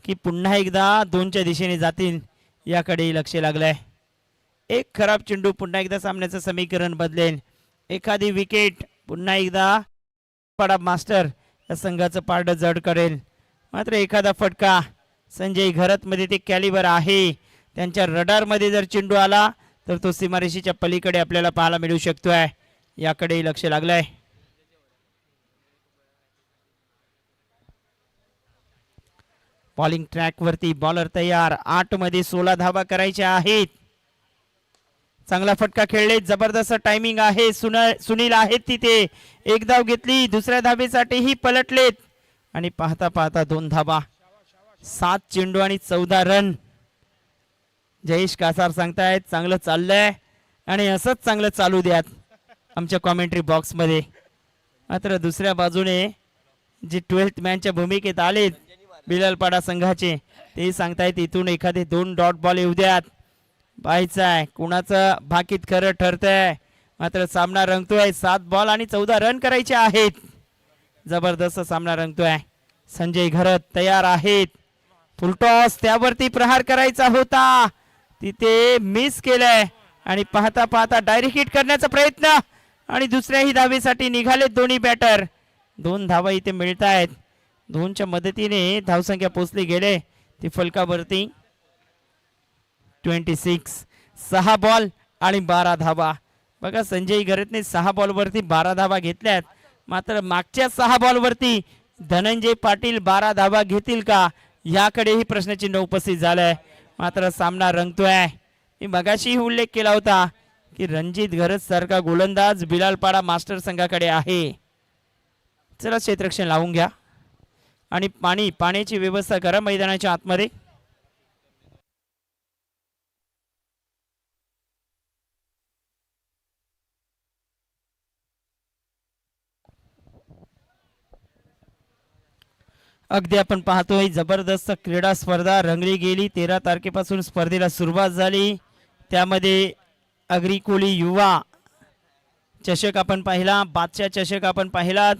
की पुन्हा एकदा 2च्या दिशेने जातील याकडे लक्ष लागलंय. एक खराब चेंडू पुन्हा एकदा सामन्याचं समीकरण बदलेल. एखादी विकेट पुन्हा एकदा पाडा मास्टर या संघाचं पारडं जड करेल. मात्र एखादा फटका संजय घरत मध्ये ते कॅलिबर आहे. त्यांच्या रडारमध्ये जर चेंडू आला तर तो सीमारेषेच्या पलीकडे आपल्याला पाहायला मिळू शकतोय. याकडे लक्ष लागलंय. बॉलिंग ट्रॅक वरती बॉलर तयार. 8 मध्ये 16 धावा करायच्या आहेत. चांगला फटका खेळले. जबरदस्त टायमिंग आहे. सुनील आहेत तिथे. 1 धाव घेतली. दुसऱ्या धावेसाठीही पलटलेत आणि पाहता पाहता 2 धावा. 7 चेंडू आणि 14 रन. जयेश कासार सांगतायत चांगलं चाललंय आणि असंच चांगलं चालू द्यात आमच्या कॉमेंट्री बॉक्स मध्ये. मात्र दुसऱ्या बाजूने जे 12th मॅनच्या भूमिकेत आलेत बिलालपाडा संघाचे ते सांगतायत इथून एखादे 2 डॉट बॉल येऊ द्यात. पाहायचंय कुणाचं भाकीत खरं ठरतंय. मात्र सामना रंगतोय. 7 बॉल आणि 14 रन करायचे आहेत. जबरदस्त सामना रंगतोय. संजय घरत तयार आहेत. फुलटॉस त्यावरती प्रहार करायचा होता, तिथे मिस केलंय आणि पाहता पाहता डायरेक्ट हिट करण्याचा प्रयत्न आणि दुसऱ्याही धावेसाठी निघाले दोन्ही बॅटर. 2 धावा इथे मिळत आहेत. 2च्या मदतीने धावसंख्या पोचली गेले ती फलकावरती 26. 6 बॉल आणि 12 धावा. बघा संजय घरतने 6 बॉलवरती 12 धावा घेतल्यात, मात्र मागच्या 6 बॉलवरती धनंजय पाटील 12 धावा घेतील का याकडेही प्रश्नचिन्ह उपस्थित झालंय. मात्र सामना रंगतोय. मी मगाशीही उल्लेख केला होता की रणजित घरत सारखा गोलंदाज बिलालपाडा मास्टर संघाकडे आहे. चला क्षेत्ररक्षण लावून घ्या आणि पाण्याची व्यवस्था करा मैदानाच्या आतमध्ये. अगदी आपण पाहतोय जबरदस्त क्रीडा स्पर्धा रंगली गेली. 13 तारखेपासून स्पर्धेला सुरुवात झाली. त्यामध्ये अग्रिकोली युवा चषक आपण पाहिला, बादशाह चषक आपण पाहिलात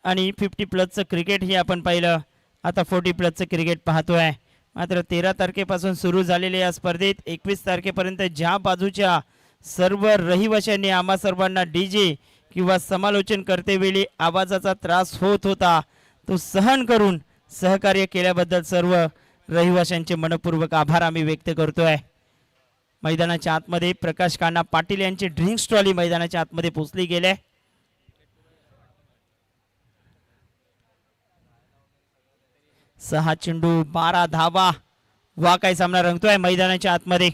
आणि 50+ क्रिकेट ही आपण पाहिलं. आता 40+ क्रिकेट पाहतोय. मात्र 13 तारखेपासून सुरू झालेल्या या स्पर्धेत 21 तारखेपर्यंत ज्या बाजूच्या सर्व रहिवाशांनी आम्हा सर्वांना डीजे किंवा समालोचन करतेवेळी आवाजाचा त्रास होत होता, तो सहन करून सहकार्य केल्याबद्दल सर्व रहिवाशांचे मनपूर्वक आभार आम्ही व्यक्त करतोय. मैदानाच्या आतमध्ये प्रकाश कान्हा पाटील यांची ड्रिंक्स ट्रॉली मैदानाच्या आतमध्ये पोहोचली गेले. सहा चेंडू 12 धावा. वा काय सामना रंगतोय मैदानाच्या आतमध्ये.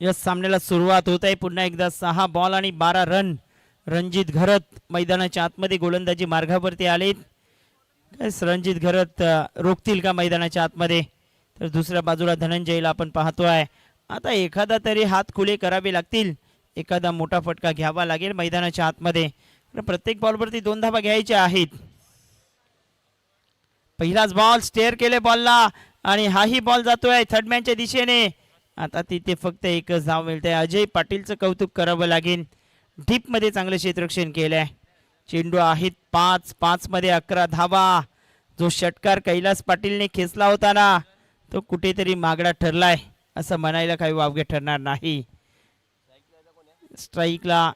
या सामन्याला सुरुवात होत आहे. पुन्हा एकदा 6 बॉल आणि 12 रन. रणजित घरत मैदानाच्या आतमध्ये गोलंदाजी मार्गावरती आलेत. काय रणजित घरत रोखतील का मैदानाच्या आतमध्ये? तर दुसऱ्या बाजूला धनंजयला आपण पाहतोय. आता एखादा तरी हात खुले करावे लागतील, एखादा मोठा फटका घ्यावा लागेल मैदानाच्या आतमध्ये. प्रत्येक बॉलवरती 2 धावा घ्यायच्या आहेत. पहिलाच बॉल स्टेअर केले बॉलला आणि हाही बॉल जातोय थर्डमॅनच्या दिशेने. आता तिथे फक्त एकच धाव मिळते. अजय पाटीलचं कौतुक करावं लागेल. डीप मध्ये चांगलं क्षेत्ररक्षण केलंय. चेंडू आहेत 5 मध्ये 11 धावा. जो षटकार कैलास पाटीलने खेचला होता ना, तो कुठेतरी मागडा ठरलाय असं म्हणायला काही वावगे ठरणार नाही. स्ट्राईकला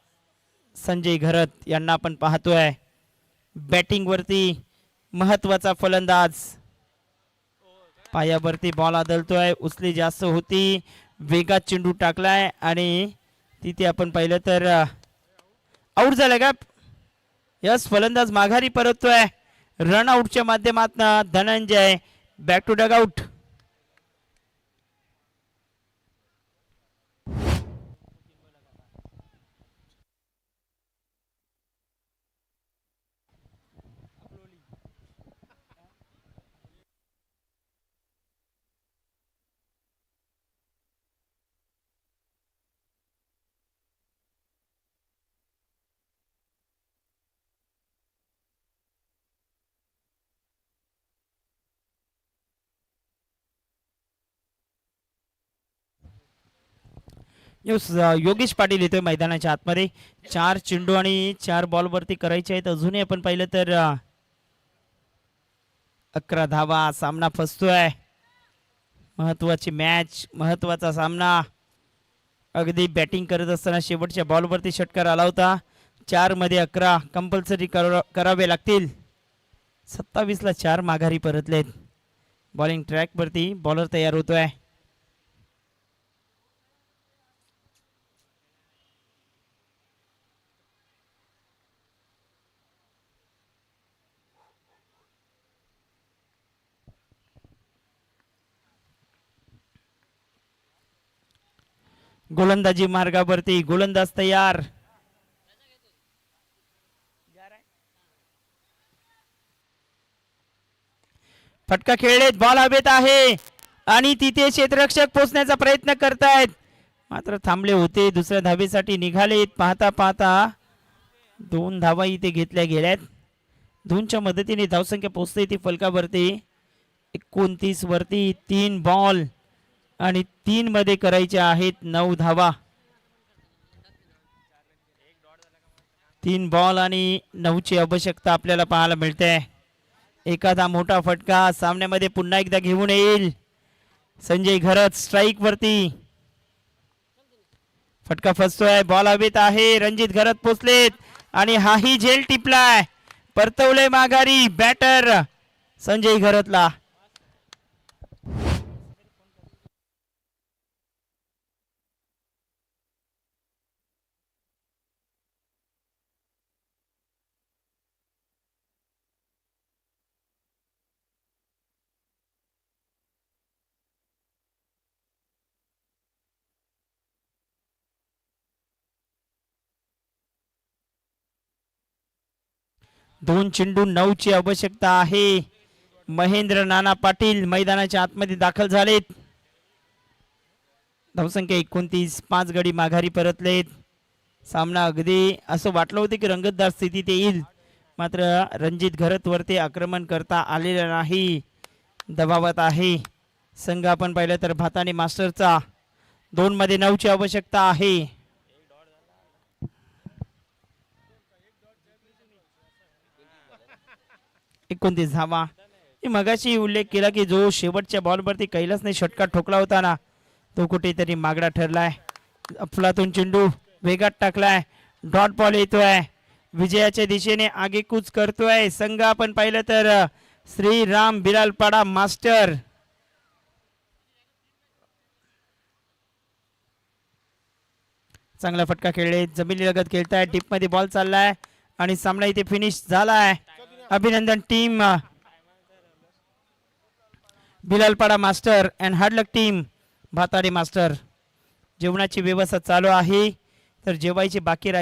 संजय घरत यांना आपण पाहतोय. बॅटिंग वरती महत्वाचा फलंदाज. पायावरती बॉल आदळतोय. उचली जास्त होती, वेगात चेंडू टाकलाय आणि तिथे आपण पाहिलं तर आउट झालाय का? यस, फलंदाज माघारी परततोय. रन आउटच्या माध्यमातून Dhananjay back to dugout. Yogesh Patil येतोय मैदानाच्या आतमध्ये. 4 चेंडू आणि 4 बॉल वरती करायचे आहेत. अजूनही आपण पाहिलं तर 11 धावा. सामना फसतोय. महत्वाची मॅच, महत्वाचा सामना. अगदी बॅटिंग करत असताना शेवटच्या बॉलवरती षटकार आला होता. 4 मध्ये 11 कंपल्सरी करावे लागतील. 27 ला 4 माघारी परतलेत. बॉलिंग ट्रॅक वरती बॉलर तयार होतोय. गोलंदाजी मार्गावरती गोलंदाज तयार. फटका खेळलेत. बॉल हवेत आहे आणि तिथे क्षेत्ररक्षक पोहोचण्याचा प्रयत्न करतायत, मात्र थांबले होते. दुसऱ्या धावेसाठी निघालेत. पाहता पाहता 2 धावा इथे घेतल्या गेल्यात. 2च्या मदतीने धावसंख्या पोहोचते ती फलकावरती 29 वरती. 3 बॉल आणि 3 मध्ये करायच्या आहेत 9 धावा. 3 बॉल आणि 9ची आवश्यकता आपल्याला पाहायला मिळते. एखादा मोठा फटका सामन्यामध्ये पुन्हा एकदा घेऊन येईल. संजय घरत स्ट्राईक वरती. फटका फसतोय. बॉल हवेत आहे. रणजित घरत पोचलेत आणि हाही झेल टिपलाय. परतवले माघारी बॅटर संजय घरतला. दोन चेंडू 9ची आवश्यकता आहे. महेंद्र नाना पाटील मैदानाच्या आतमध्ये दाखल झालेत. धावसंख्या 29. 5 गडी माघारी परतलेत. सामना अगदी असं वाटलं होतं की रंगतदार स्थितीत येईल, मात्र रणजित घरत वरती आक्रमण करता आलेलं नाही. दबावात आहे संघ. आपण पाहिलं तर भाताने मास्टरचा. 2 मध्ये 9ची आवश्यकता आहे. एकोणतीस धावा. मी मगाशी उल्लेख केला की जो शेवटच्या बॉलवरती कैलासने षटकार ठोकला होता ना, तो कुठेतरी मागडा ठरलाय. अफलातून चेंडू वेगात टाकलाय. डॉट बॉल येतोय. विजयाच्या दिशेने आगेकूच करतोय संघ. आपण पाहिलं तर श्रीराम बिलालपाडा मास्टर. चांगला फटका खेळले. जमिनी लगत खेळताय. टीप मध्ये बॉल चाललाय आणि सामना इथे फिनिश झालाय. अभिनंदन team Bilalpada master and hard luck team Bhatade master. जेवणाची व्यवस्था चालू आहे, तर जेवायची बाकी